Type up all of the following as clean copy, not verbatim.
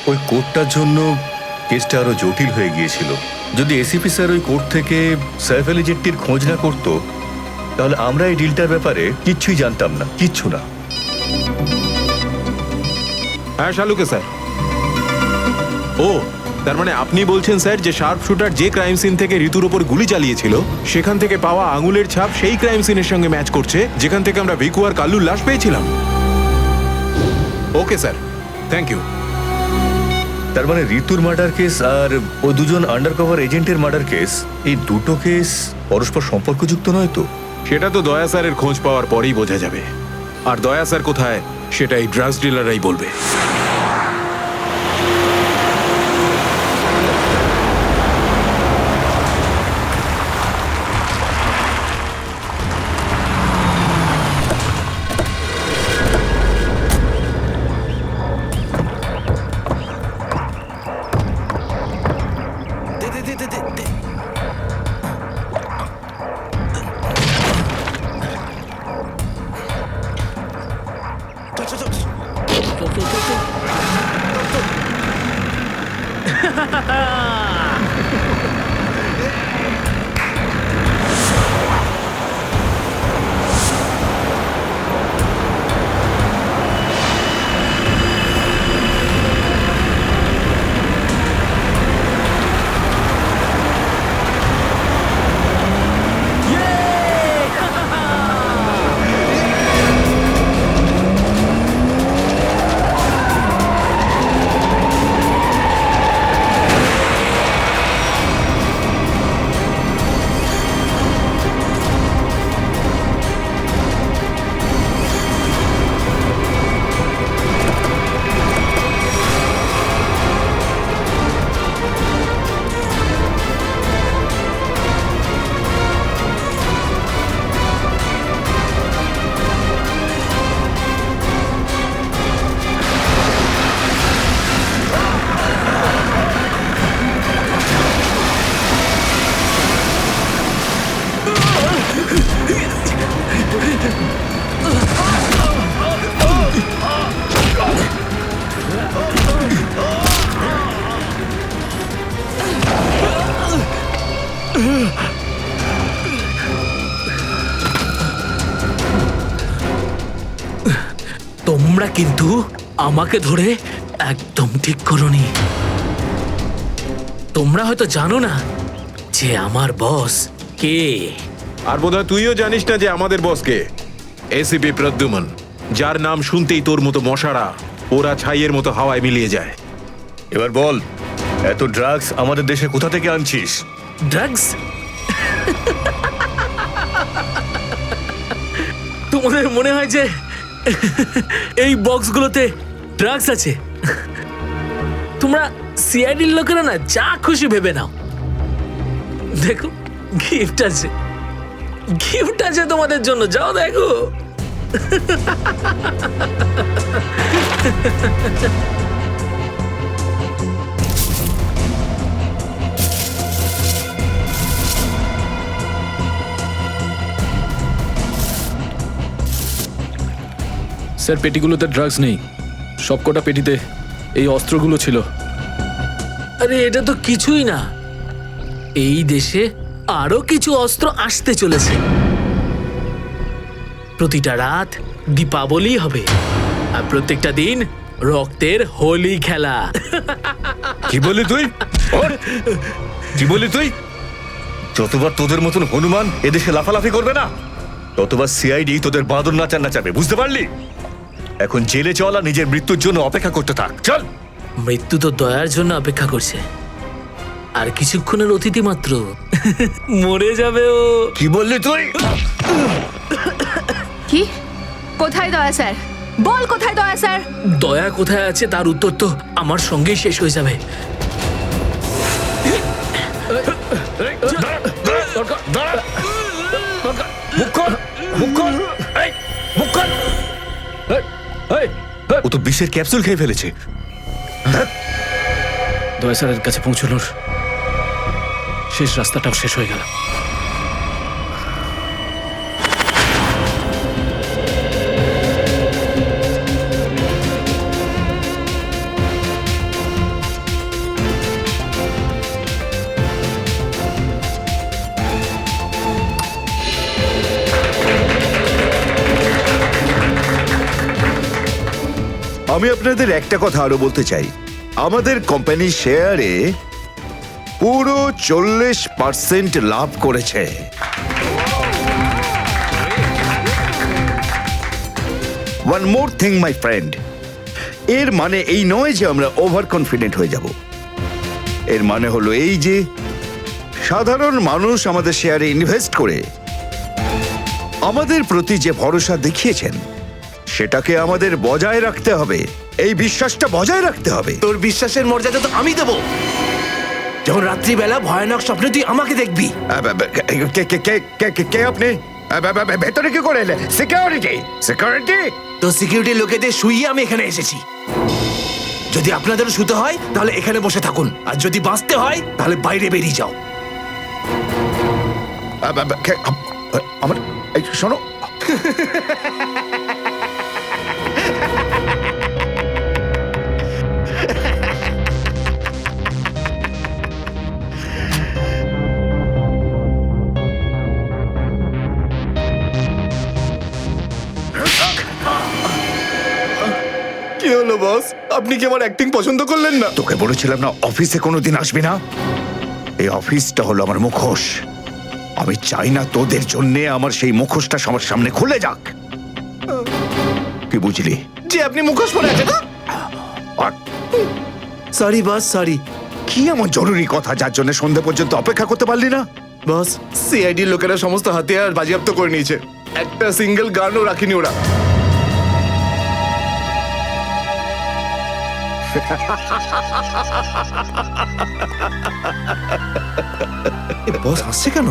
ওই কোর্টটার জন্য কেসটা আরো জটিল হয়ে গিয়েছিল। যদি এসিপি স্যার ওই কোর্ট থেকে সাইফ আলী জেট্টির খোঁজ না করতো, তাহলে আমরা এই ডিলটার ব্যাপারে কিচ্ছুই জানতাম না, কিচ্ছু না। হ্যাঁ শালুকে স্যার। ও, তার মানে আপনি বলছেন স্যার যে শার্প শুটার যে ক্রাইম সিন থেকে ঋতুর ওপর গুলি চালিয়েছিল সেখান থেকে পাওয়া আঙুলের ছাপ সেই ক্রাইম সিনের সঙ্গে ম্যাচ করছে যেখান থেকে আমরা ভিকু আর কাল্লুর লাশ পেয়েছিলাম। Okay sir, thank you. তার মানে ঋতুর মার্ডার কেস আর ওই দুজন আন্ডারকভার এজেন্টের মার্ডার কেস, এই দুটো কেস পরস্পর সম্পর্কযুক্ত নয় তো? সেটা তো দয়া স্যারের খোঁজ পাওয়ার পরেই বোঝা যাবে। আর দয়া স্যার কোথায় সেটা এই ড্রাগস ডিলাররাই বলবে। তোমরা কিন্তু আমাকে ধরে একদম ঠিক করোনি। তোমরা হয়তো জানো না যে আমার বস কে। আর বোধহয় তুইও জানিস না যে আমাদের বসকে, এসিপি প্রদ্যুমন, যার নাম শুনতেই তোর মতো মশারা ওরা ছাইয়ের মতো হাওয়ায় মিলিয়ে যায়। এবার বল, এত ড্রাগস আমাদের দেশে কোথা থেকে আনছিস? ড্রাগস? তোমাদের মনে হয় যে এই বক্সগুলোতে ড্রাগস আছে? তোমরা সিআইডির লোকেরা না যা খুশি ভেবে নাও। দেখো, গিফট আছে, গিফট আছে তোমাদের জন্য, যাও দেখো। স্যার, পেটিগুলোতে ড্রাগস নেই, সবকটা পেটিতে এই অস্ত্রগুলো ছিল। আরে এটা তো কিছুই না, এই দেশে আরো কিছু অস্ত্র আসতে চলেছে। প্রতিটা রাত দীপাবলি হবে আর প্রত্যেকটা দিন রক্তের হোলি খেলা। কি বললি তুই? কি বললি তুই? যতবার তোদের মতন হনুমান এদেশে লাফালাফি করবে না, ততবার সিআইডি তোদের বাঁদর নাচার নাচাবে, বুঝতে পারলি? এখন জেলে চল আর নিজের মৃত্যুর জন্য অপেক্ষা করতে থাক, চল। মৃত্যু তো দয়ার জন্য অপেক্ষা করছে, আর কিছুক্ষণের অতিথি মাত্র মরে যাবে ও। কি বললি তুই? কি? কোথায় দয়া স্যার? বল কোথায় দয়া স্যার? দয়া কোথায় আছে তার উত্তর তো আমার সঙ্গেই শেষ হয়ে যাবে। ও তো বিষের ক্যাপসুল খেয়ে ফেলেছে। দয়া স্যারের কাছে পৌঁছানোর শেষ রাস্তাটাও শেষ হয়ে গেল। আমি আপনাদের একটা কথা আরো বলতে চাই, আমাদের কোম্পানির শেয়ারে পুরো 40% লাভ করেছে। One more thing my friend, এর মানে এই নয় যে আমরা ওভার কনফিডেন্ট হয়ে যাব। এর মানে হলো এই যে সাধারণ মানুষ আমাদের শেয়ারে ইনভেস্ট করে আমাদের প্রতি যে ভরসা দেখিয়েছেন সেটাকে আমাদের বজায় রাখতে হবে। এই বিশ্বাসটা বজায় রাখতে হবে। তোর বিশ্বাসের মর্যাদা তো আমি দেবো যখন রাত্রিবেলা ভয়ানক স্বপ্নে তুই আমাকে দেখবি। কে আপনি? ভেতরে কি করে এলে? সিকিউরিটি সিকিউরিটি তো সিকিউরিটি লোকেদের শুইয়ে আমি এখানে এসেছি। যদি আপনাদেরও শুতে হয় তাহলে এখানে বসে থাকুন, আর যদি বাঁচতে হয় তাহলে বাইরে বেরিয়ে যাও। আমার শোনো, কি হলো বস, আপনি কি আমার অ্যাক্টিং পছন্দ করলেন না? তোকে বলেছিলাম না অফিসে কোনোদিন আসবি না। এই অফিসটা হলো আমার মুখোশ। আমি চাই না তোদের জন্য আমার সেই মুখোশটা সবার সামনে খুলে যাক। কি বুঝলি? যে আপনি মুখোশ পরে আছেন। আর সরি বস, সরি। কি এমন জরুরি কথা যার জন্য সন্ধে পর্যন্ত অপেক্ষা করতে পারলি না? বস, সিআইডির লোকেরা সমস্ত হাতিয়ার বাজেয়াপ্ত করে নিয়েছে, একটা সিঙ্গেল গানও রাখিনি ওরা। বস হাসছে কেন?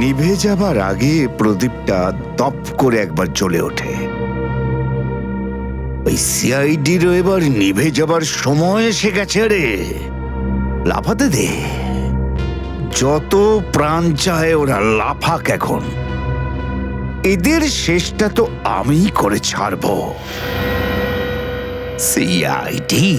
নিভে যাবার আগে প্রদীপটা দপ করে একবার জ্বলে ওঠে। ওই সিআইডিরও এবার নিভে যাবার সময় এসে গেছে রে। লাফাতে দে, যত প্রাণ চায় ওরা লাফাক এখন। এদের শেষটা তো আমি করে ছাড়বো। সিআইডি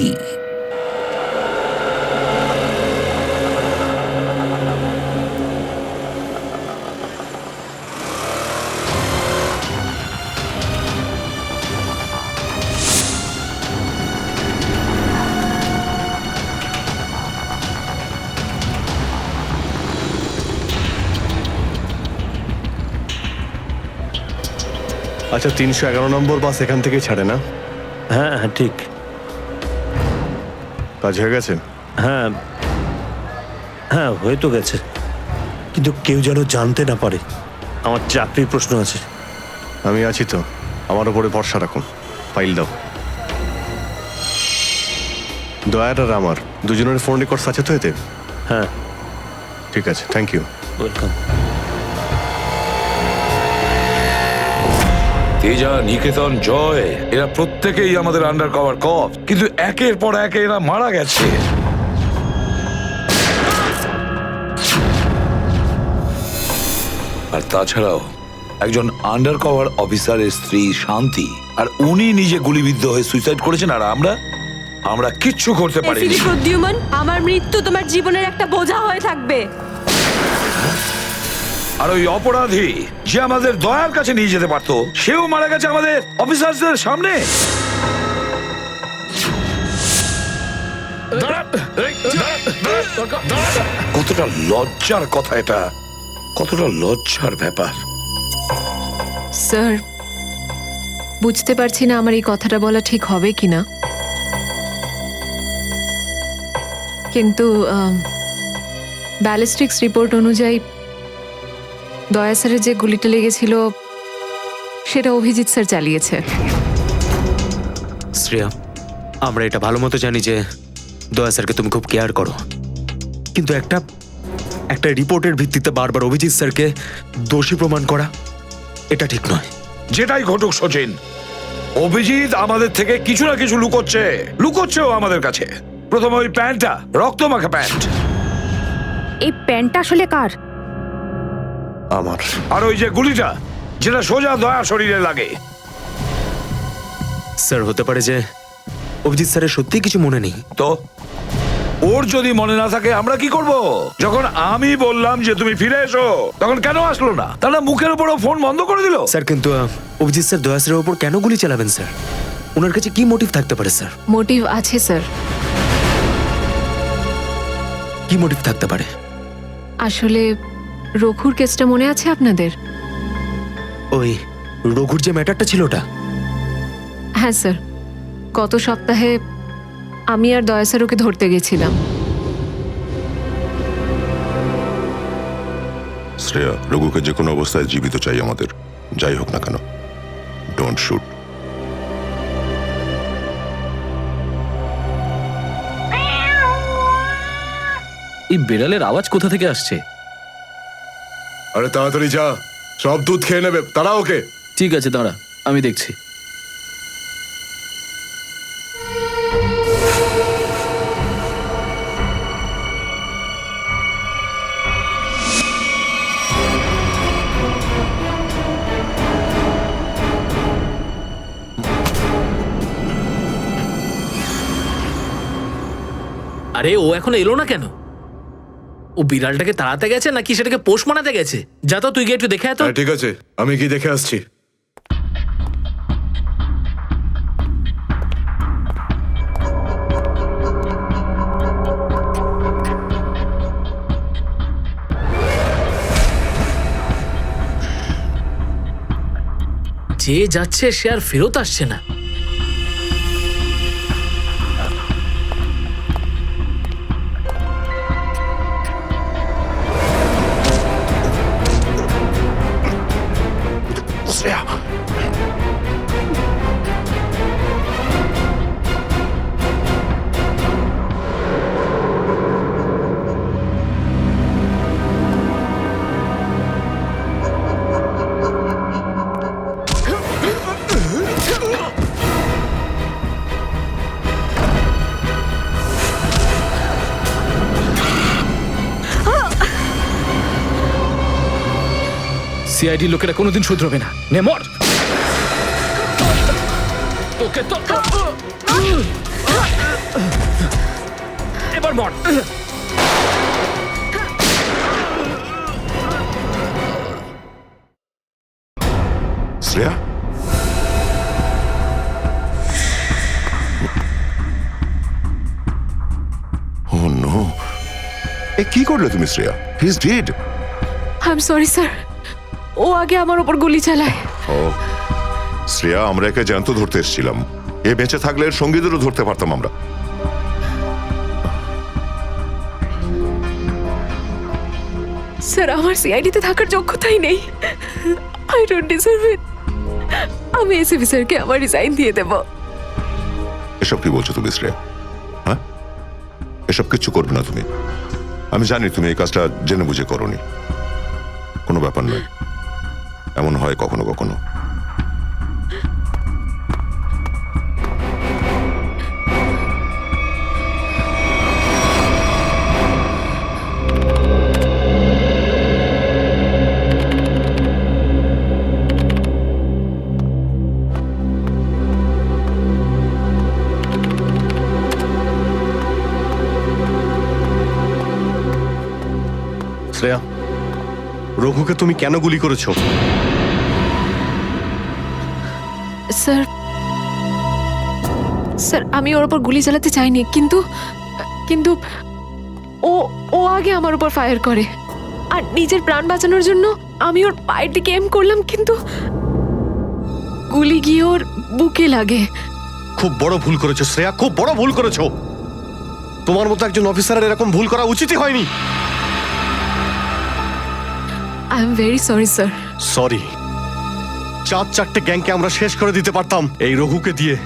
আচ্ছা, 311 নম্বর বাস এখান থেকে ছাড়ে না? হ্যাঁ হ্যাঁ ঠিক। কাজ হয়ে গেছে? হ্যাঁ হ্যাঁ হয়ে তো গেছে, কিন্তু কেউ যেন জানতে না পারে। আমার চাকরির প্রশ্ন আছে। আমি আছি তো, আমার উপরে ভরসা রাখুন। ফাইল দাও। দয়ার আর আমার দুজনের ফোন রেকর্ডস আছে তো এতে? হ্যাঁ ঠিক আছে, থ্যাংক ইউ। ওয়েলকাম। তেজা, নিকেতন, জয়, এরা প্রত্যেকেই আমাদের আন্ডার কভার কপ, কিন্তু একের পর এক এরা মারা গেছে। আর তাছাড়াও একজন আন্ডার কভার অফিসারের স্ত্রী শান্তি, আর উনি নিজে গুলিবিদ্ধ হয়ে সুইসাইড করেছেন, আর আমরা কিচ্ছু করতে পারিনি। ফিলিপ প্রদ্যুমন, আমার মৃত্যু তোমার জীবনের একটা বোঝা হয়ে থাকবে। আর ওই অপরাধী যে আমাদের দয়ার কাছে নিয়ে যেতে পারতো, সেও মারা গেছে আমাদের অফিসারদের সামনে। কতটা লজ্জার কথা এটা, কতটা লজ্জার ব্যাপার। স্যার, বুঝতে পারছি না আমার এই কথাটা বলা ঠিক হবে কিনা, কিন্তু ব্যালিস্টিক্স রিপোর্ট অনুযায়ী দয়া স্যারের যে গুলিটা লেগেছিল সেটা অভিজিৎ স্যার চালিয়েছে। শ্রেয়া, আমরা এটা ভালো মতো জানি যে দয়া স্যারকে তুমি খুব কেয়ার করো, কিন্তু একটা রিপোর্টের ভিত্তিতে বারবার অভিজিৎ স্যারকে দোষী প্রমাণ করা এটা ঠিক নয়। যেটাই ঘটুক সচিন, অভিজিৎ আমাদের থেকে কিছু না কিছু লুকোচ্ছেও আমাদের কাছে। প্রথমে ওই প্যান্টটা, রক্তমাখা প্যান্ট। এই প্যান্টটা আসলে কার? আমার। আর ওই যে গুলিটা, যেটা সোজা দয়া শরীরে লাগে। স্যার, হতে পারে যে অভিজিৎ স্যারের সত্যি কিছু মনে নেই। তো ওর যদি মনে না থাকে আমরা কি করব? যখন আমি বললাম যে তুমি ফিরে এসো, তখন কেন আসলো না? তাহলে মুখের উপরও ফোন বন্ধ করে দিল। স্যার কিন্তু অভিজিৎ স্যার দয়া স্যারের ওপর কেন গুলি চালাবেন স্যার? ওনার কাছে কি মোটিভ থাকতে পারে স্যার? মোটিভ আছে স্যার। কি মোটিভ থাকতে পারে? আসলে রঘুর কেসটা মনে আছে আপনাদের? ওই রঘুর যে ম্যাটারটা ছিল ওটা? হ্যাঁ স্যার, গত সপ্তাহে আমি আর দয়া স্যার ওকে ধরতে গেছিলাম। শ্রেয়া, রঘুকে যে কোনো অবস্থায় জীবিত চাই আমাদের, যাই হোক না কেন। Don't shoot. এই বেড়ালের আওয়াজ কোথা থেকে আসছে? আরে তাড়াতাড়ি যা, সব দুধ খেয়ে নেবে, তারা ওকে। ঠিক আছে, দাঁড়া, আমি দেখছি। আরে ও এখন এলো না কেন? ও বিড়ালটাকে তাড়াতে গেছে নাকি সেটাকে পোষ মানাতে গেছে? যা তো, তুই গিয়ে একটু দেখে আয় তো। হ্যাঁ ঠিক আছে, আমি কি দেখে আসছি। যে যাচ্ছে সে আর ফেরত আসছে না। শ্রেয়া, সিআইডি লোকেরা কোনোদিন শুধরবে না। নে মর। তোকে তো এবার মর। শ্রেয়া, ও নো, এ কি করলে তুমি Shreya? He is dead. I am sorry sir, ও আগে আমার ওপর গুলি চালায়। ও শ্রেয়া, আমরা একে জ্যান্ত ধরতে এসেছিলাম। এ বেঁচে থাকলে এর সঙ্গীদেরও ধরতে পারতাম আমরা। স্যার, আমার সিআইডিতে থাকার যোগ্যতাই নেই। আই ডোন্ট ডিজার্ভ ইট। আমি এসিপি স্যারকে আমার রিজাইন দিয়ে দেব। এসব কি বলছো তুমি শ্রেয়া? হ্যাঁ, এসব কিচ্ছু করবে না তুমি। আমি জানি তুমি এই কাজটা জেনে বুঝে করোনি। কোনো ব্যাপার নয়, এমন হয় কখনো কখনো। শ্রেয়া, রঘুকে তুমি কেন গুলি করেছো? স্যার, স্যার আমি ওর উপর গুলি চালাতে চাইনি, কিন্তু কিন্তু ও ও আগে আমার উপর ফায়ার করে। আর নিজের প্রাণ বাঁচানোর জন্য আমি ওর পায়ের দিকে এম করলাম, কিন্তু গুলি গিয়ে ওর বুকে লাগে। খুব বড় ভুল করেছো শ্রেয়া, খুব বড় ভুল করেছো। তোমার মতো একজন অফিসারের এরকম ভুল করা উচিতই হয়নি। I am very sorry sir. Sorry? 4-4টে গ্যাংকে আমরা শেষ করে দিতে পারতাম এই রঘুকে দিয়ে।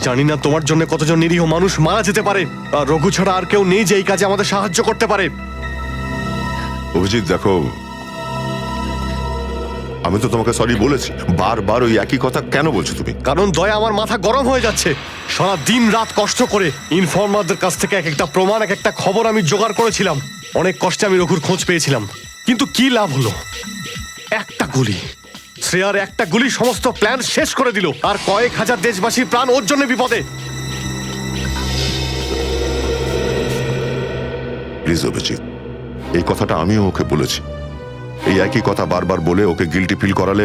জানি না তোমার জন্য কতজন নিরীহ মানুষ মারা যেতে পারে, আর রঘু ছাড়া আর কেউ নেই যে এই কাজে আমাদের সাহায্য করতে পারে। অভিজিৎ দেখো, আমি তো তোমাকে সরি বলেছি। বারবার ওই একই কথা কেন বলছো তুমি? কারণ দয়া আমার মাথা গরম হয়ে যাচ্ছে। সারা দিন রাত কষ্ট করে ইনফর্মারদের কাছ থেকে এক একটা প্রমাণ, এক একটা খবর আমি জোগাড় করেছিলাম। অনেক কষ্টে আমি রঘুর খোঁজ পেয়েছিলাম, কিন্তু কি লাভ হলো? একটা গুলি, শ্রেয়ার একটা গুলি সমস্ত প্ল্যান শেষ করে দিল, আর কয়েক হাজার দেশবাসীর প্রাণ ওর জন্য বিপদে। প্লিজ অভিজিৎ, এই কথাটা আমিও ওকে বলেছি। এই একই কথা বারবার বলে ওকে গিল্টি ফিল করালে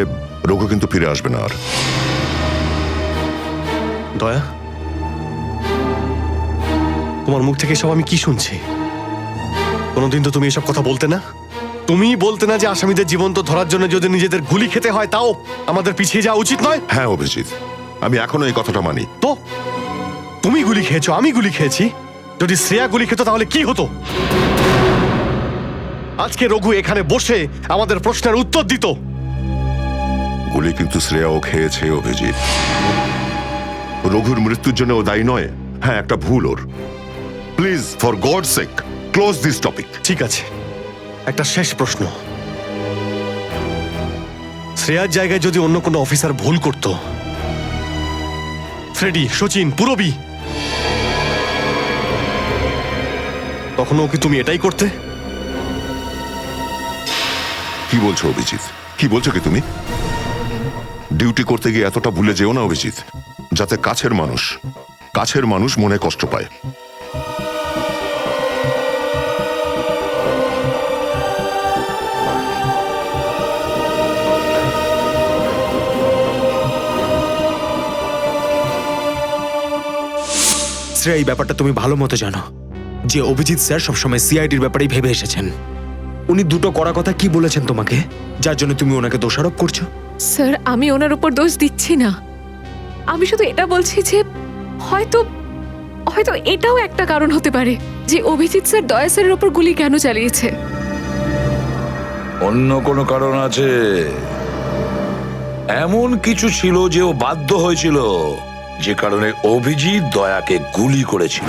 রঘু কিন্তু ফিরে আসবে না আর। দয়া, তোমার মুখ থেকে সব আমি কি শুনছি? কোনোদিন তো তুমি এসব কথা বলতে না। তুমি বলতে না যে আসামিদের জীবন্ত ধরার জন্য যদি নিজেদের গুলি খেতে হয় তাও আমাদের পিছিয়ে যাওয়া উচিত নয়? হ্যাঁ অভিজিৎ, আমি এখনো এই কথাটা মানি। তো তুমি গুলি খেয়েছো, আমি গুলি খেয়েছি। যদি শ্রেয়া গুলি খেত তাহলে কি হতো? আজকে রঘু এখানে বসে আমাদের প্রশ্নের উত্তর দিত। গুলি কিন্তু শ্রেয়াও খেয়েছে অভিজিৎ। রঘুর মৃত্যুর জন্য ও দায়ী নয়। হ্যাঁ, একটা ভুল ওর। Please, for God sake, close this topic. ঠিক আছে, একটা শেষ প্রশ্ন। শ্রেয়ার জায়গায় যদি অন্য কোনো অফিসার ভুল করত, ফ্রেডি, সচিন, পুরবী, তখনও কি তুমি এটাই করতে? কি বলছো অভিজিৎ? কি বলছো কি তুমি? ডিউটি করতে গিয়ে এতটা ভুলে যেও না অভিজিৎ, যাতে কাছের মানুষ মনে কষ্ট পায়। শ্রেয়া, এই ব্যাপারটা তুমি ভালো মতো জানো যে অভিজিৎ স্যার সবসময় সিআইডির ব্যাপারেই ভেবে এসেছেন। উনি দুটো কড়া কথা কি বলেছেন তোমাকে, যার জন্য তুমি ওনাকে দোষারোপ করছো? স্যার, আমি ওনার উপর দোষ দিচ্ছি না। আমি শুধু এটা বলছি যে হয়তো হয়তো এটাও একটা কারণ হতে পারে যে অভিজিৎ স্যার দয়া স্যারের উপর গুলি কেন চালিয়েছে। অন্য কোনো কারণ আছে? এমন কিছু ছিল যে ও বাধ্য হয়েছিল, যে কারণে অভিজিৎ দয়াকে গুলি করেছিল।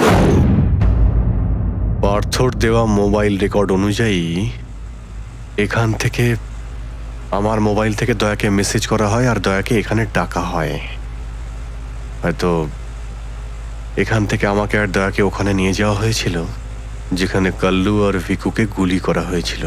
পার্থর দেওয়া মোবাইল রেকর্ড অনুযায়ী এখান থেকে আমার মোবাইল থেকে দয়াকে মেসেজ করা হয় আর দয়াকে এখানে ডাকা হয়। হয়তো এখান থেকে আমাকে আর দয়াকে ওখানে নিয়ে যাওয়া হয়েছিল যেখানে কাল্লু আর ভিকুকে গুলি করা হয়েছিল।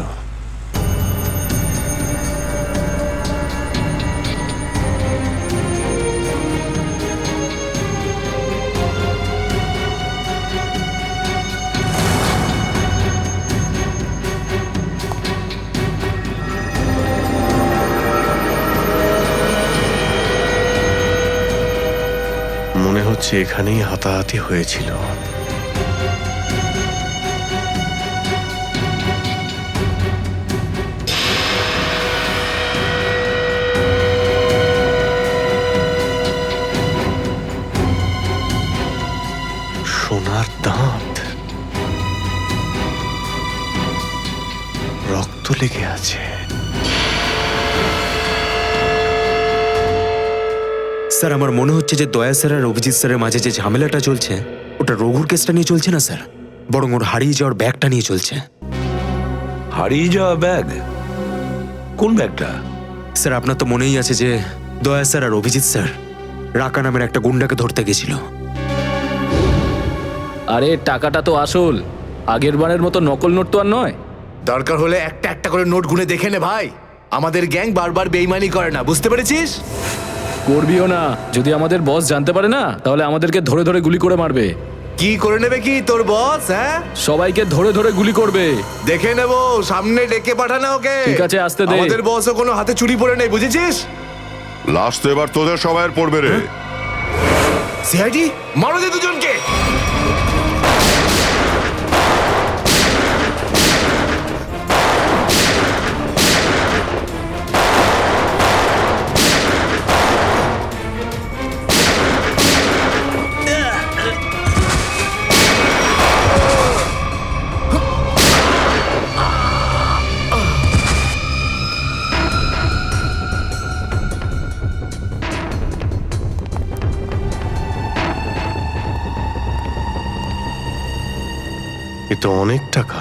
মনে হচ্ছে এখানেই হাতাহাতি হয়েছিল। সোনার দাঁত, রক্ত লেগে আছে। স্যার, আমার মনে হচ্ছে যে দয়া স্যার আর অভিজিৎ স্যারের মাঝে যে ঝামেলাটা চলছে ওটা রঘুর কেসটা নিয়ে চলছে না স্যার, বরং ওর হারিয়ে যাওয়ার ব্যাগটা নিয়ে চলছে। হারিয়ে যাওয়া ব্যাগ? কোন ব্যাগটা? স্যার, আপনার তো মনেই আছে যে দয়া স্যার আর অভিজিৎ স্যার রাকা নামের একটা গুন্ডাকে ধরতে গেছিল। আরে টাকাটা তো আসল, আগের বারের মতো নকল নোট তো আর নয়। দরকার হলে একটা একটা করে নোট গুনে দেখে নে ভাই। আমাদের গ্যাং বারবার বেইমানি করে না, বুঝতে পেরেছিস? করবিও না। যদি আমাদের বস জানতে পারে না, তাহলে আমাদেরকে ধরে ধরে গুলি করে মারবে। কি করে নেবে কি তোর বস? হ্যাঁ, সবাইকে ধরে ধরে গুলি করবে। দেখে নেব, সামনে ডেকে পাঠানো ওকে। ঠিক আছে, আসতে দে। আমাদের বসও কোনো হাতে চুরি পড়ে নেই, বুঝেছিস? লাস্ট তো এবার তোদের সবাইয়ের পড়বে রে। সিআইডি মারো দে দুজনকে। এ তো অনেক টাকা।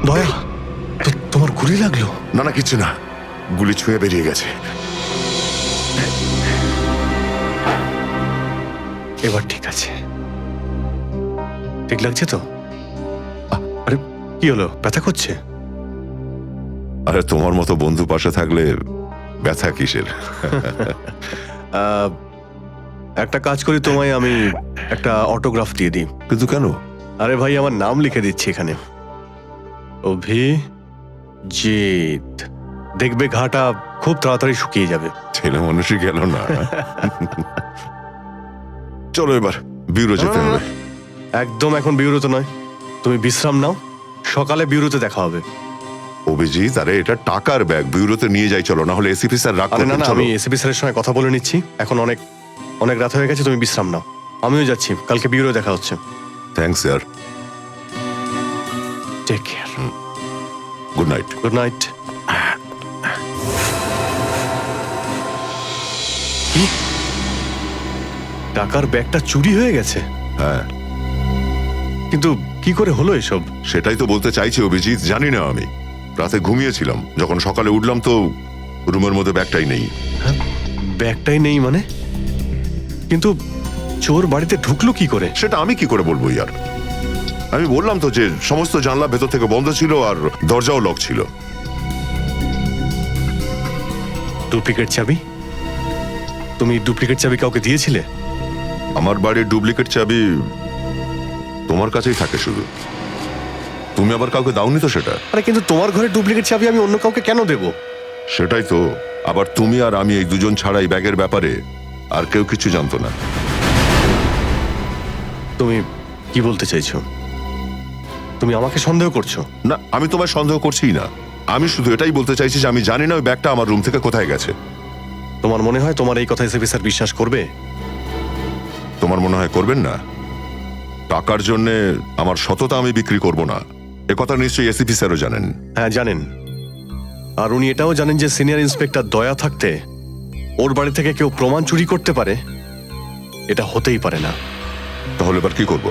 দয়া, তোমার গুলি লাগলো? না না, কিচ্ছু না, গুলি ছুঁয়ে বেরিয়ে গেছে। এবার ঠিক আছে, ঠিক লাগছে তো? আরে কি হলো, ব্যথা করছে? আরে তোমার মতো বন্ধু পাশে থাকলে ব্যথা কিসের? একটা কাজ করি, তোমায় আমি একটা অটোগ্রাফ দিয়ে দিই। কিন্তু কেন? আরে ভাই, আমার নাম লিখে দিচ্ছি এখানে, অভিজিৎ। দেখবে ঘাটা খুব তাড়াতাড়ি শুকিয়ে যাবে। ছেলে মানুষই গেল না। চলো এবার বিউরো যেতে হবে। একদম এখন বিউরোতে নয়, তুমি বিশ্রাম নাও, সকালে বিউরোতে দেখা হবে। অভিজিৎ, আরে এটা টাকার ব্যাগ, বিউরোতে নিয়ে যাই চলো, না হলে এসিপি স্যার রাগ আরে করবেন। না না, চলো। আমি এসিপি স্যারের সঙ্গে কথা বলে নিচ্ছি, এখন অনেক অনেক রাত হয়ে গেছে, তুমি বিশ্রাম নাও। আমিও যাচ্ছি, কালকে বিউরো দেখা হচ্ছে। Thanks sir. Take care. Good night. Good night. কি? টাকার ব্যাগটা চুরি হয়ে গেছে? হ্যাঁ, কিন্তু কি করে হলো এসব? সেটাই তো বলতে চাইছি অভিজিৎ, জানি না। আমি রাতে ঘুমিয়েছিলাম, যখন সকালে উঠলাম তো রুমের মধ্যে ব্যাগটাই নেই। ব্যাগটাই নেই মানে? কিন্তু চোর বাড়িতে ঢুকলো কি করে? সেটা আমি কি করে বলবো ইয়ার? আমি বললাম তো যে সমস্ত জানলা ভেতর থেকে বন্ধ ছিল আর দরজাও লক ছিল। ডুপ্লিকেট চাবি? তুমি ডুপ্লিকেট চাবি কাউকে দিয়েছিলে? আমার বাড়ির ডুপ্লিকেট চাবি তোমার কাছেই থাকে শুধু, তুমি আবার কাউকে দাওনি তো সেটা। আরে কিন্তু তোমার ঘরে ডুপ্লিকেট চাবি আমি অন্য কাউকে কেন দেব? সেটাই তো, আবার তুমি আর আমি এই দুজন ছাড়া এই ব্যাগের ব্যাপারে আর কেউ কিছু জানতো না। তুমি কি বলতে চাইছো? তুমি আমাকে সন্দেহ করছো? না, আমি তোমায় সন্দেহ করছি না, আমি শুধু এটাই বলতে চাইছি যে আমি জানি না ওই ব্যাগটা আমার রুম থেকে কোথায় গেছে। তোমার মনে হয় তোমার এই কথা এসএপি স্যার বিশ্বাস করবে? তোমার মনে হয় করবেন না? টাকার জন্য আমার সততা আমি বিক্রি করব না, এ কথা নিশ্চয়ই এসিপি স্যারও জানেন। হ্যাঁ জানেন, আর উনি এটাও জানেন যে সিনিয়র ইন্সপেক্টর দয়া থাকতে ওর বাড়ি থেকে কেউ প্রমাণ চুরি করতে পারে, এটা হতেই পারে না। তাহলে এবার কি করব?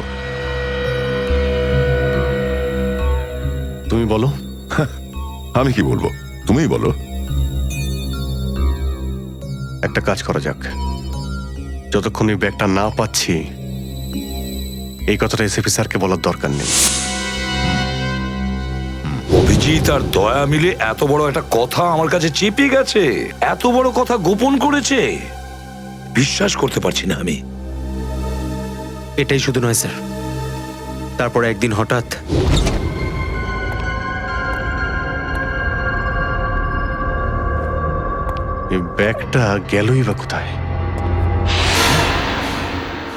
তুমি বলো। আমি কি বলবো, তুমিই বলো। একটা কাজ করা যাক, যতক্ষণ এই ব্যাগটা না পাচ্ছি এই কথাটা এসএপি স্যারকে বলার দরকার নেই। অভিজিৎ আর দয়া মিলে এত বড় একটা কথা আমার কাছে চেপে গেছে, এত বড় কথা গোপন করেছে, বিশ্বাস করতে পারছি না আমি। এটাই শুধু নয় স্যার, তারপর একদিন হঠাৎ এই ব্যাগটা গেলই বা কোথায়?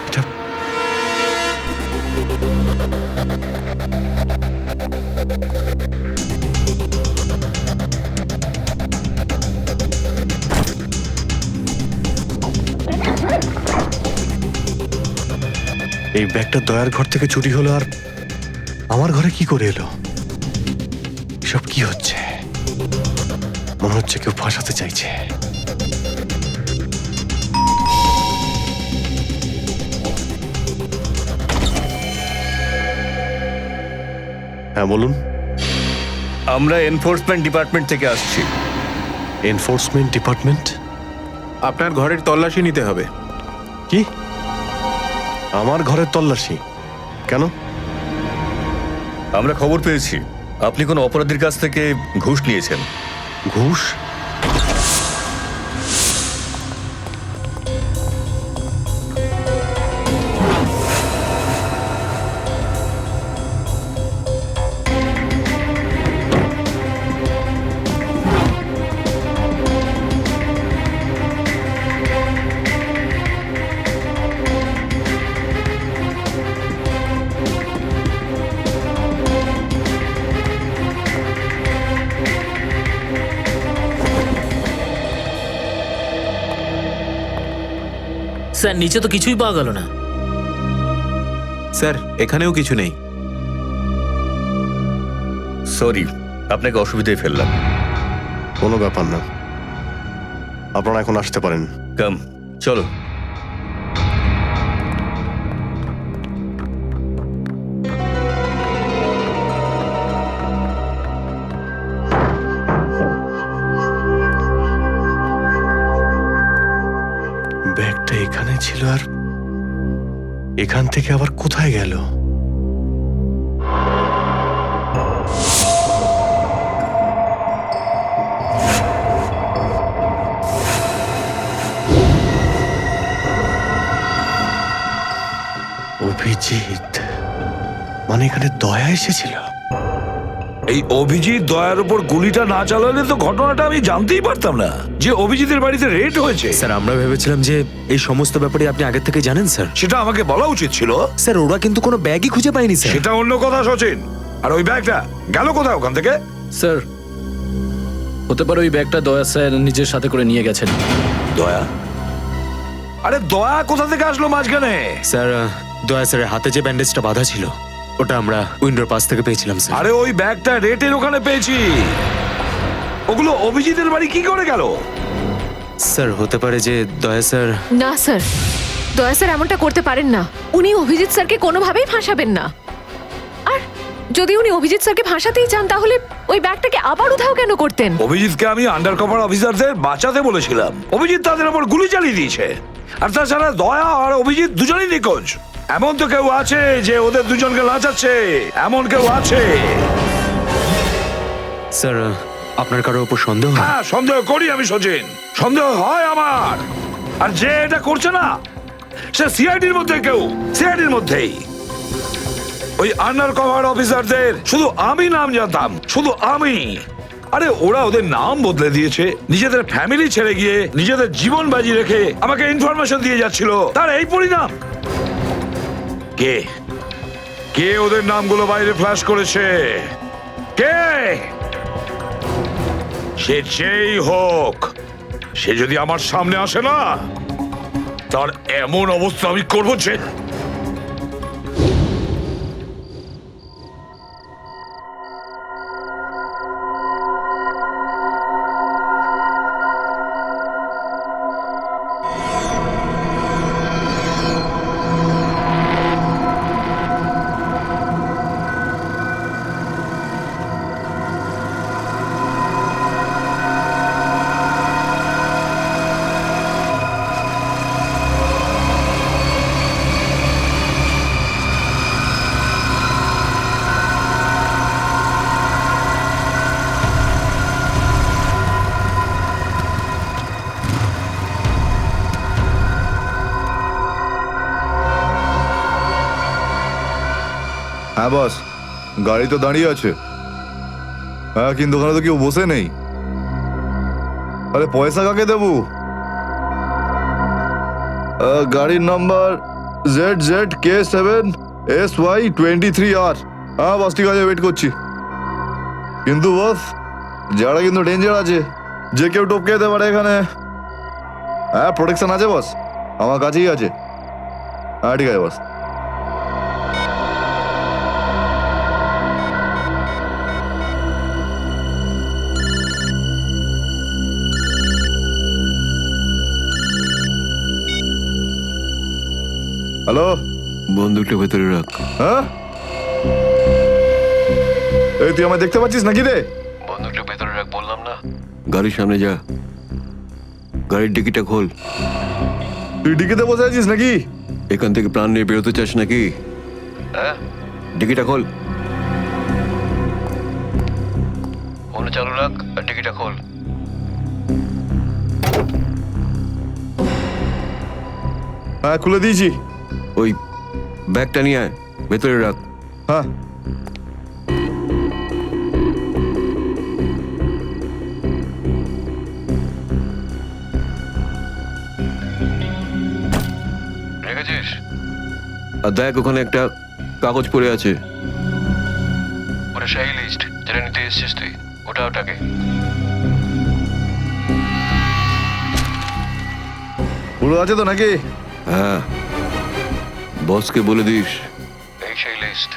এটা- এই ব্যাগটা দয়ার ঘর থেকে চুরি হলো, আর আমার ঘরে কি করে এলো? এসব কি হচ্ছে? মনে হচ্ছে কেউ ফাঁসাতে চাইছে। হ্যাঁ বলুন। আমরা এনফোর্সমেন্ট ডিপার্টমেন্ট থেকে আসছি। Enforcement department? আপনার ঘরের তল্লাশি নিতে হবে। কি? আমার ঘরের তল্লাশি কেন? আমরা খবর পেয়েছি আপনি কোনো অপরাধীর কাছ থেকে ঘুষ নিয়েছেন। ঘুষ? স্যার নিচে তো কিছুই পাওয়া গেল না। স্যার এখানেও কিছু নেই। সরি, আপনাকে অসুবিধায় ফেললাম। কোনো ব্যাপার না, আপনারা এখন আসতে পারেন। কাম, চলো। ব্যাগটা এখানে ছিল, আর এখান থেকে আবার কোথায় গেল? মানে এখানে দয়া এসেছিল? এই অভিজিৎ দয়ার উপর গুলিটা না চালালে তো ঘটনাটা আমি জানতেই পারতাম না যে অভিজিতের বাড়িতে রেড হয়েছে। স্যার আমরা ভেবেছিলাম যে এই সমস্ত ব্যাপারে আপনি আগে থেকে জানেন স্যার। সেটা আমাকে বলা উচিত ছিল। স্যার ওরা কিন্তু কোনো ব্যাগই খুঁজে পায়নি স্যার। সেটা অন্য কথা সচিন। আর ওই ব্যাগটা গেল কোথায় ওখান থেকে? স্যার হতে পারে ওই ব্যাগটা দয়া স্যার নিজের সাথে করে নিয়ে গেছেন। দয়া? আরে দয়া কোথা থেকে আসলো মাঝখানে? স্যার দয়া স্যারের হাতে যে ব্যান্ডেজটা বাঁধা ছিল ওটা আমরা উইন্ডোর পাশ থেকে পেয়েছিলাম স্যার। আরে ওই ব্যাগটা রেটের ওখানে পেয়েছি। ওগুলো অভিজিতের বাড়ি কি করে গেল? স্যার হতে পারে যে দয়া স্যার। না স্যার, দয়া স্যার এমনটা করতে পারেন না। উনি অভিজিৎ স্যারকে কোনোভাবেই ফাঁসাবেন না। আর যদি উনি অভিজিৎ স্যারকে ফাঁসাতেই চান তাহলে ওই ব্যাগটাকে আবার উধাও কেন করতেন? অভিজিৎকে আমি আন্ডার কভার অফিসারদের বাঁচাতে বলেছিলাম। অভিজিৎ তাদের উপর গুলি চালিয়ে দিয়েছে। আর তাছাড়া দয়া আর অভিজিৎ দুজনেই নিখোঁজ। এমন তো কেউ আছে যে ওদের দুজনকে লাচাচ্ছে, এমন কেউ আছে? স্যার আপনার কারোর উপর সন্দেহ হয়? হ্যাঁ সন্দেহ করি আমি সচিন, সন্দেহ হয় আমার। আর যে এটা করছে না সে সিআইডির মধ্যে কেউ, সিআইডির মধ্যেই। ওই আন্ডার কভার অফিসারদের শুধু আমি নাম জানতাম, শুধু আমি। আরে ওরা ওদের নাম বদলে দিয়েছে, নিজেদের ফ্যামিলি ছেড়ে গিয়ে নিজেদের জীবন বাজি রেখে আমাকে ইনফরমেশন দিয়ে যাচ্ছিল। তার এই পরিণাম। কে কে ওদের নামগুলো বাইরে ফ্ল্যাশ করেছে? কে? সে যেই হোক, সে যদি আমার সামনে আসে না, তার এমন অবস্থা আমি করবো যে। হ্যাঁ বস, গাড়ি তো দাঁড়িয়ে আছে। হ্যাঁ কিন্তু ওখানে তো কেউ বসে নেই। আরে পয়সা কাকে দেবো? গাড়ির নাম্বার ZZK7SY23R। হ্যাঁ বস ঠিক আছে, ওয়েট করছি। কিন্তু বস যারা কিন্তু ডেঞ্জার আছে, যে কেউ টপকে যেতে পারে এখানে। হ্যাঁ প্রোটেকশন আছে বস, আমার কাছেই আছে। হ্যাঁ ঠিক আছে বস। হ্যালো, বন্দুকটা ভেতরে রাখ। হ্যাঁ এই তুই আমায় দেখতে পাচ্ছিস নাকি রে? বন্দুকটা ভেতরে রাখ বললাম না। গাড়ির সামনে যা, গাড়ির ডিকিটা খোল। তুই ডিকিতে বসে আছিস নাকি? এখান থেকে প্রাণ নিয়ে বেরোতে চাস নাকি? হ্যাঁ ডিকিটা খোল। ফোন চালু রাখ আর টিকিটটা খোল। হ্যাঁ খুলে দিয়েছি। ওই ব্যাগটা নিয়ে আয়, ভেতরে রাখ। হ্যাঁ রেখেছিস? আর দেখ ওখানে একটা কাগজ পড়ে আছে। ওটা সেই লিস্ট যেটা নিতে এসেছিস তুই, ওটাকে। পুরো আছে তো নাকি? হ্যাঁ, বসকে বলে দিস এই সেই লিস্ট।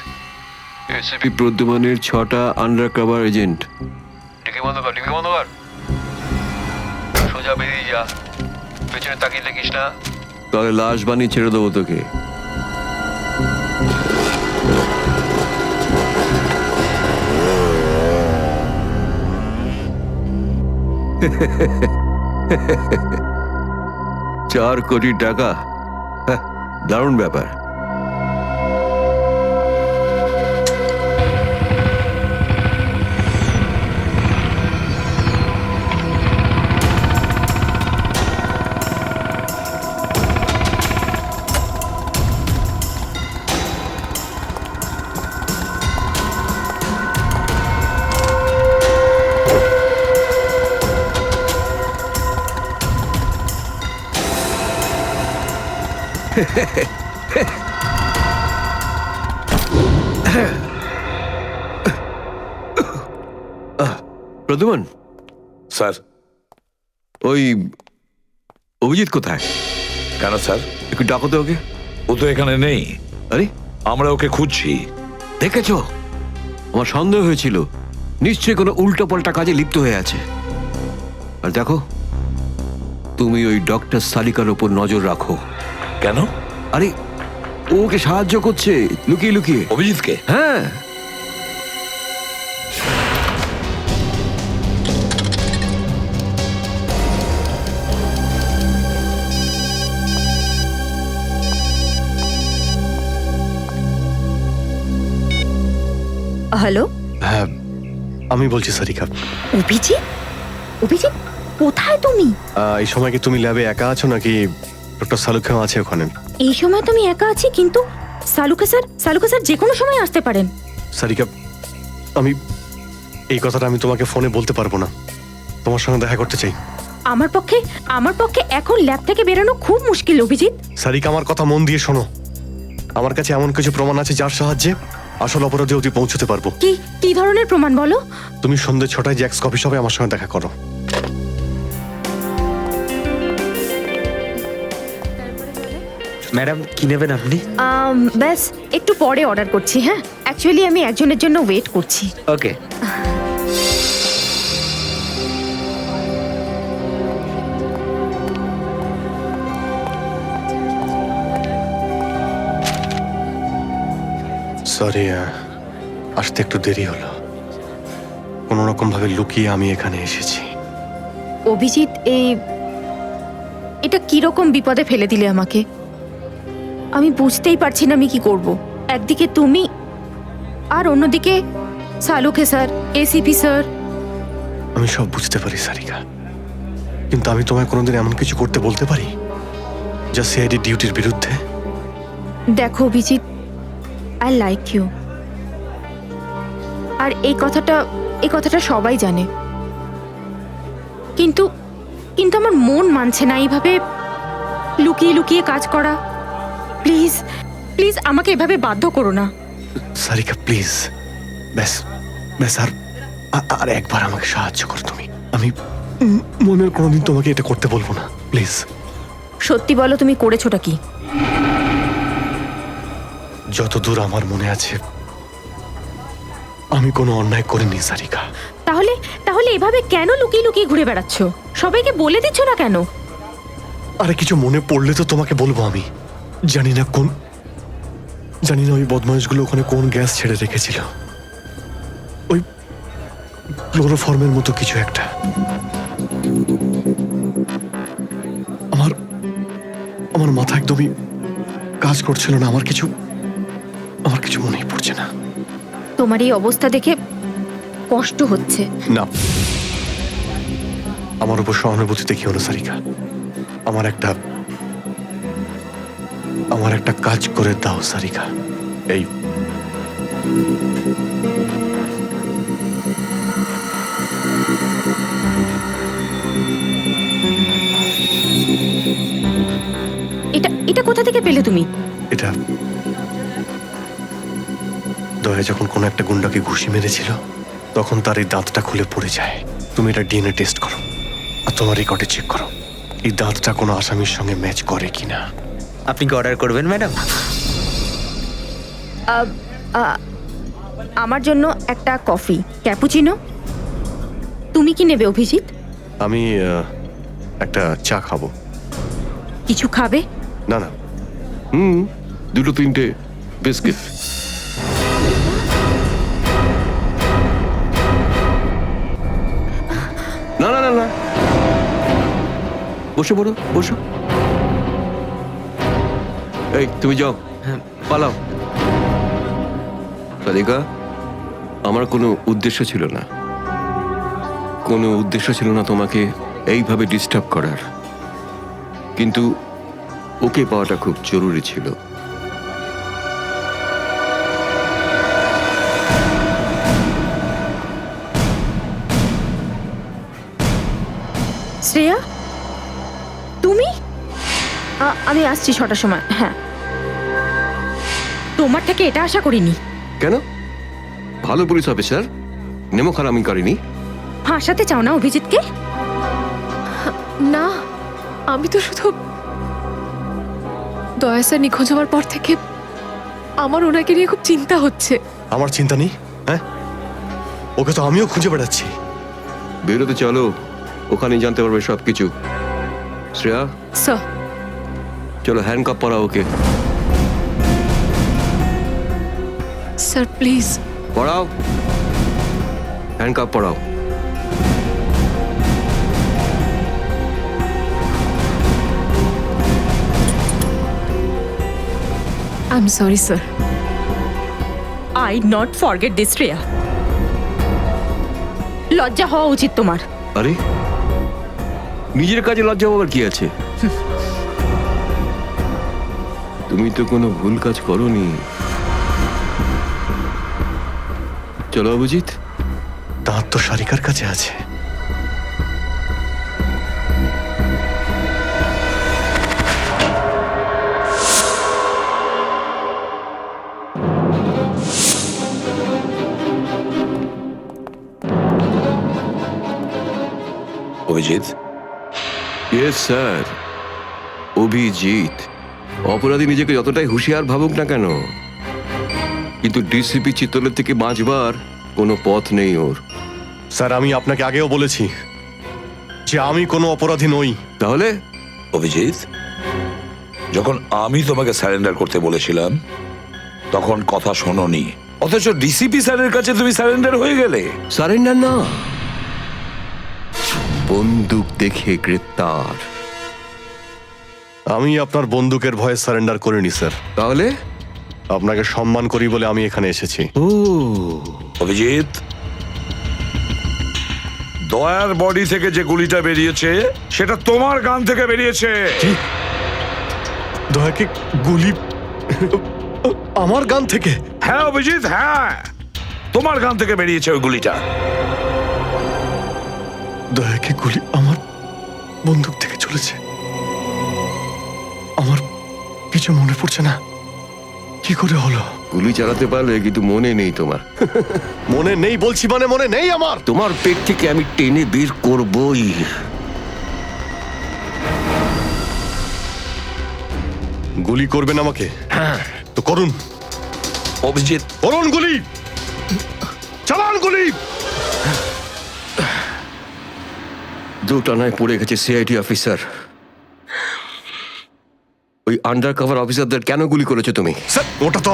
এসিপি প্রদ্যুমানের 6টা আন্ডার কভার এজেন্ট। ডিকি বন্ধ কর, সোজা বেরিয়ে যা, পেছনে তাকিয়ে দেখিস না। তাহলে লাশ বানিয়ে ছেড়ে দেবো তোকে। $4 কোটি, দারুণ ব্যাপার। প্রদ্যুমন, স্যার, ওই অভিজিৎ কোথায়? কেন স্যার? একটু ডাকো তো ওকে। ও তো এখানে নেই। আরে, আমরা ওকে খুঁজছি। দেখেছো, আমার সন্দেহ হয়েছিল নিশ্চয়ই কোনো উল্টো পাল্টা কাজে লিপ্ত হয়ে আছে। আর দেখো, তুমি ওই ডক্টর সালিকার ওপর নজর রাখো। কেন? আরে, ও ওকে সাহায্য করছে লুকিয়ে লুকিয়ে। অভিজিৎকে? হ্যাঁ। হ্যালো, হ্যাঁ, আমি বলছি সারিকা। অভিজিৎ? অভিজিৎ, কোথায় তুমি? এই সময় কি তুমি ল্যাবে একা আছো নাকি ডক্টর সালুখাও আছে ওখানে? এই সময় তো আমি একা আছি, কিন্তু সালুকা স্যার যে কোনো সময় আসতে পারেন। সারিকা, আমি এই কথাটা আমি তোমাকে ফোনে বলতে পারবো না। তোমার সঙ্গে দেখা করতে চাই। আমার পক্ষে এখন ল্যাব থেকে বেরোনো খুব মুশকিল অভিজিৎ। সারিকা, আমার কথা মন দিয়ে শোনো। আমার কাছে এমন কিছু প্রমাণ আছে যার সাহায্যে আসল অপরাধী অবধি পৌঁছতে পারবো। কি ধরনের প্রমাণ বলো? তুমি সন্ধ্যে 6টায় জ্যাক্স কফি শপে আমার সঙ্গে দেখা করো। ম্যাডাম, কি নেবেন আপনি? ব্যাস একটু পরে অর্ডার করছি। হ্যাঁ, অ্যাকচুয়ালি আমি একজনের জন্য ওয়েট করছি। ওকে। সরি, আসতে একটু দেরি হলো। কোনো রকম ভাবে লুকিয়ে আমি এখানে এসেছি। অভিজিৎ, এটা কিরকম বিপদে ফেলে দিলে আমাকে। আমি বুঝতেই পারছি না আমি কি করব। একদিকে তুমি আর অন্যদিকে সালুকে স্যার, এসিপি স্যার। আমি সব বুঝতে পারি সারিকা, কিন্তু আমি তোমায় কোনোদিন এমন কিছু করতে বলতে পারি যা সিআইডি ডিউটির বিরুদ্ধে? দেখো অভিজিৎ, আই লাইক ইউ, আর এই কথাটা সবাই জানে, কিন্তু আমার মন মানছে না এইভাবে লুকিয়ে লুকিয়ে কাজ করা। প্লিজ প্লিজ আমাকে এভাবে বাধ্য করো না। সারিকা প্লিজ, ব্যাস আর একবার আমাকে সাহায্য করো তুমি। আমি মনের কোনোদিন তোমাকে এটা করতে বলবো না, প্লিজ। সত্যি বলো, তুমি করেছোটা কি? যতদূর আমার মনে আছে আমি কোনো অন্যায় করিনি সারিকা। তাহলে এভাবে কেন লুকিয়ে লুকিয়ে ঘুরে বেড়াচ্ছ? সবাইকে বলে দিচ্ছ না কেন? আরে, কিছু মনে পড়লে তো তোমাকে বলবো। আমি জানি না ওই বদমাইশগুলো ওখানে কোন গ্যাস ছেড়ে রেখেছিল। ওই ক্লোরোফর্মের মতো কিছু একটা। আমার মাথা একদমই কাজ করছিল না। আমার কিছু মনেই পড়ছে না। তোমার এই অবস্থা দেখে কষ্ট হচ্ছে। না, আমার উপর সহানুভূতি দেখিও না সারিকা। আমার একটা কাজ করে দাও সারিকা। এটা কোথা থেকে পেলে তুমি? এটা দয়া যখন কোনো একটা গুন্ডাকে ঘুষি মেরেছিল তখন তার এই দাঁতটা খুলে পড়ে যায়। তুমি এটা ডিএনএ টেস্ট করো আর তোমার রেকর্ডে চেক করো এই দাঁতটা কোনো আসামির সঙ্গে ম্যাচ করে কিনা। আপনি কি অর্ডার করবেন ম্যাডাম? আমার জন্য একটা কফি ক্যাপুচিনো। তুমি কি নেবে অভিজিৎ? আমি একটা চা খাবো। কিছু খাবে? না না, দুটো তিনটে বিস্কিট। না না না না, বসে পড়ো, বসো। এই তুমি যাও, পালাও। সারিকা, আমার কোনো উদ্দেশ্য ছিল না তোমাকে এইভাবে ডিস্টার্ব করার, কিন্তু ওকে পাওয়াটা খুব জরুরি ছিল। শ্রেয়া, তুমি? আমি আমি আসছি 6টার সময়। হ্যাঁ, তোমার থেকে এটা আশা করিনি। কেন? ভালো পুলিশ অফিসার, নেমো খারামি করেনি। ফাঁসাতে চাও না অভিজিৎকে? না, আমি তো শুধু দয়া স্যার নিখোঁজ হওয়ার পর থেকে আমার ওনাকে নিয়ে খুব চিন্তা হচ্ছে। আমার চিন্তা নেই, হ্যাঁ? ওকে তো আমিও খুঁজে বেড়াচ্ছি। বেরোতে চলো, ওখানেই জানতে পারবে সবকিছু। শ্রেয়া, স্যার, চলো হ্যান্ডকাপ পরাও ওকে। Sir please. পড়াও, হ্যান্ডকাপ পড়াও। I am sorry sir. I not forget this Shreya. লজ্জা হওয়া উচিত তোমার। আরে, নিজের কাজে লজ্জা পাবার কি আছে? তুমি তো কোনো ভুল কাজ করোনি। চলো অভিজিৎ। দাঁত তো সারিকার কাছে আছে। Abhijit, yes sir, Abhijit. অপরাধী নিজেকে যতটাই হুঁশিয়ার ভাবুক না কেন, কিন্তু ডিসিপি চিত্তলের থেকে বাঁচবার কোনো পথ নেই ওর। স্যার, আমি আপনাকে আগেও বলেছি যে আমি কোনো অপরাধী নই। তাহলে? অভিজিৎ, যখন আমি তোমাকে সারেন্ডার করতে বলেছিলাম তখন কথা শোনোনি, অথচ ডিসিপি স্যারের কাছে তুমি সারেন্ডার হয়ে গেলে। সারেন্ডার না, বন্দুক দেখে গ্রেপ্তার। আমি আপনার বন্দুকের ভয়ে সারেন্ডার করিনি স্যার। তাহলে? আপনাকে সম্মান করি বলে আমি এখানে এসেছি। ও অভিজিৎ, দয়ার বডি থেকে যে গুলিটা বেরিয়েছে সেটা তোমার গান থেকে বেরিয়েছে। দয়াকে গুলি আমার গান থেকে? হ্যাঁ অভিজিৎ, হ্যাঁ, তোমার গান থেকে বেরিয়েছে ওই গুলিটা। দয়াকে গুলি আমার বন্দুক থেকে চলেছে? আমার কিছু মনে পড়ছে না, কি করে হলো? গুলি চালাতে পারলে, কিন্তু মনে নেই তোমার। মনে নেই বলছি মানে মনে নেই আমার। তোমার পেট থেকে আমি টেনে বের করবই। গুলি করবেন আমাকে? হ্যাঁ, তো করুন অভিজিৎ, করুন গুলি, চালান গুলি। দুটানায় পড়ে গেছে সিআইডি অফিসার। ওই আন্ডার কভার অফিসারদের কেন গুলি করেছো তুমি? স্যার, ওটা তো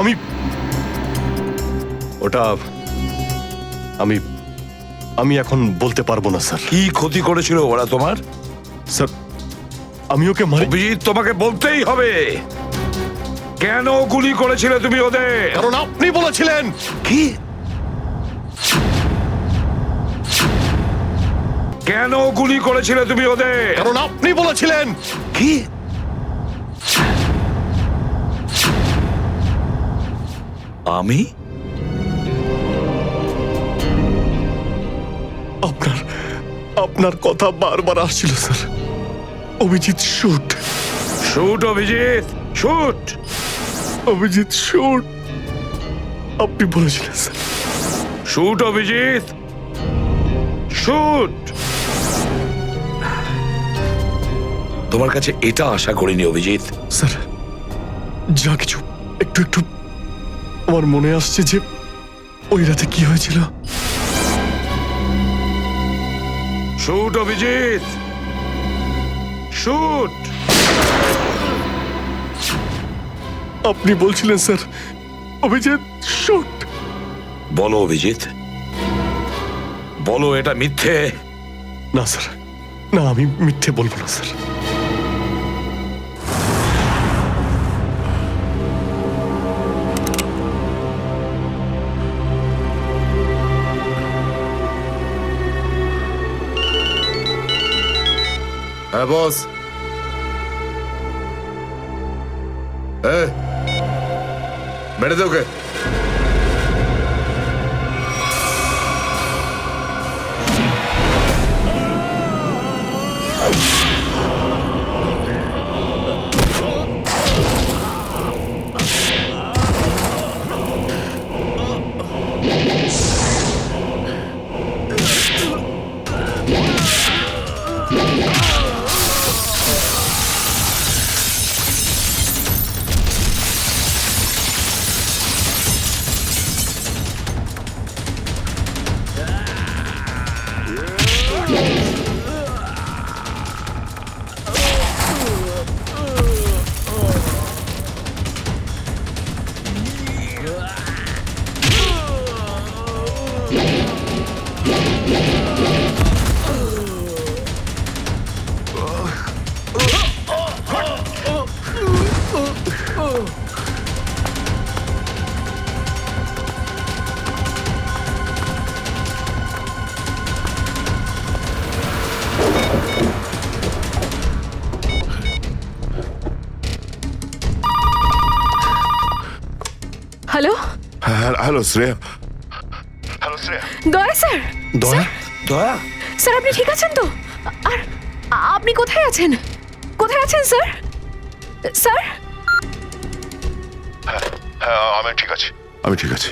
আমি এখন বলতে পারবো না স্যার। কি ক্ষতি করেছিল ওরা তোমার? স্যার, আমি ওকে মারি। অভিজিৎ, তোমাকে বলতেই হবে কেন গুলি করেছিলে তুমি ওদের। কারণ আপনি বলেছিলেন। কি? কেন গুলি করেছিলে তুমি ওদের? কারণ আপনি বলেছিলেন। কি? আমি? আপনার কথা বারবার আসছিল sir. Abhijit shoot. Shoot Abhijit, shoot. Abhijit shoot, আপনি বলেছিলেন স্যার। Shoot Abhijit, shoot. তোমার কাছে এটা আশা করিনি অভিজিৎ। স্যার, যা কিছু একটু একটু আমার মনে আসছে যে ওই রাতে কি হয়েছিল। Shoot Abhijit, shoot. আপনি বলছিলেন স্যার অভিজিৎ শুট। বলো অভিজিৎ, বলো এটা মিথ্যে। না স্যার, না, আমি মিথ্যে বলবো না স্যার। হ্যাঁ বস। মেরে দে ওকে। Hello hello Shreya. Hello Shreya. Daya sir. দয়া দয়া স্যার আপনি ঠিক আছেন তো? আর আপনি কোথায় আছেন? কোথায় আছেন স্যার? স্যার হ্যাঁ আমি ঠিক আছি, আমি ঠিক আছি।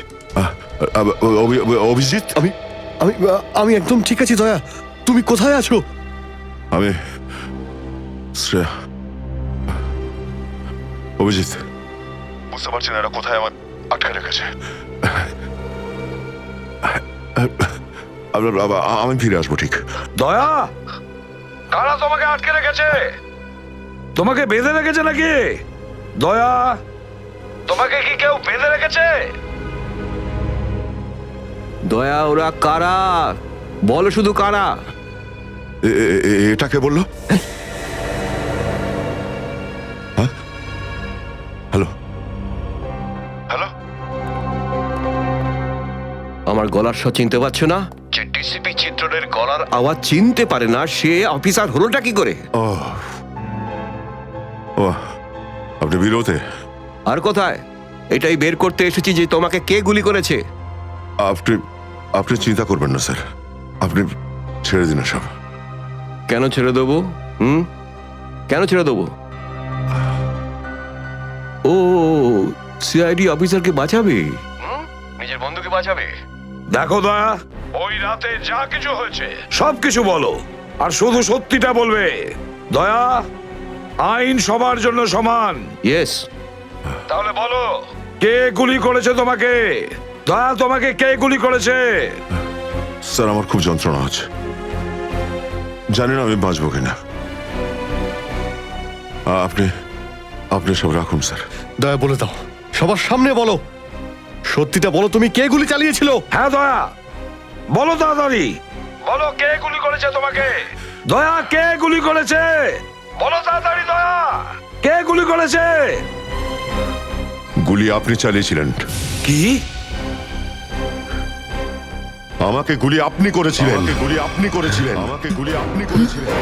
অভিজিৎ, আমি আমি আমি একদম ঠিক আছি দয়া। তুমি কোথায় আছো? আমি শ্রেয়া। অভিজিৎ, বুঝতে পারছি না এরা কোথায় আমার আটকে রেখেছে। আমি ফিরে আসবো ঠিক। দয়া, কারা তোমাকে আটকে রেখেছে? তোমাকে বেঁধে রেখেছে নাকি? দয়া, তোমাকে কি কেউ বেঁধে রেখেছে? দয়া, ওরা কারা? বলো শুধু কারা? এটা কে বললো? হ্যাঁ, হ্যালো হ্যালো। আমার গলার স্বর চিনতে পারছো না? যে ডিসিপি চিত্রের গলার আওয়াজ চিনতে পারে না, সে অফিসার হলোটা কি করে? ও ও, আপনি বিরোতে? আর কোথায়? এটাই বের করতে এসেছি যে তোমাকে কে গুলি করেছে। আপনি আপনি চিন্তা করবেন না স্যার, আপনি ছেড়ে দিন সব। কেন ছেড়ে দেবো? কেন ছেড়ে দেবো? ও, সিআইডি অফিসারকে বাঁচাবে, নিজের বন্ধুকে বাঁচাবে। দেখো দয়া, ওই রাতে যা কিছু হয়েছে সব কিছু বলো, আর শুধু সত্যিটা বলবে। দয়া, আইন সবার জন্য সমান। ইয়েস। তাহলে বলো, কে গুলি করেছে তোমাকে? দয়া, তোমাকে কে গুলি করেছে? স্যার আমার খুব যন্ত্রণা হচ্ছে, জানি না আমি বাঁচবো কিনা। আপনি আপনি সব রাখুন স্যার। দয়া বলে দাও, সবার সামনে বলো, সত্যিটা বলো, তুমি কে গুলি চালিয়েছিল? হ্যাঁ দয়া, বলো তাড়াতাড়ি, বলো কে গুলি করেছে তোমাকে? দয়া, কে গুলি করেছে? বলো তাড়াতাড়ি দয়া, কে গুলি করেছে? গুলি আপনি চালিয়েছিলেন। কি? আমাকে গুলি আপনি করেছিলেন। আমাকে গুলি আপনি করেছিলেন। আমাকে গুলি আপনি করেছিলেন।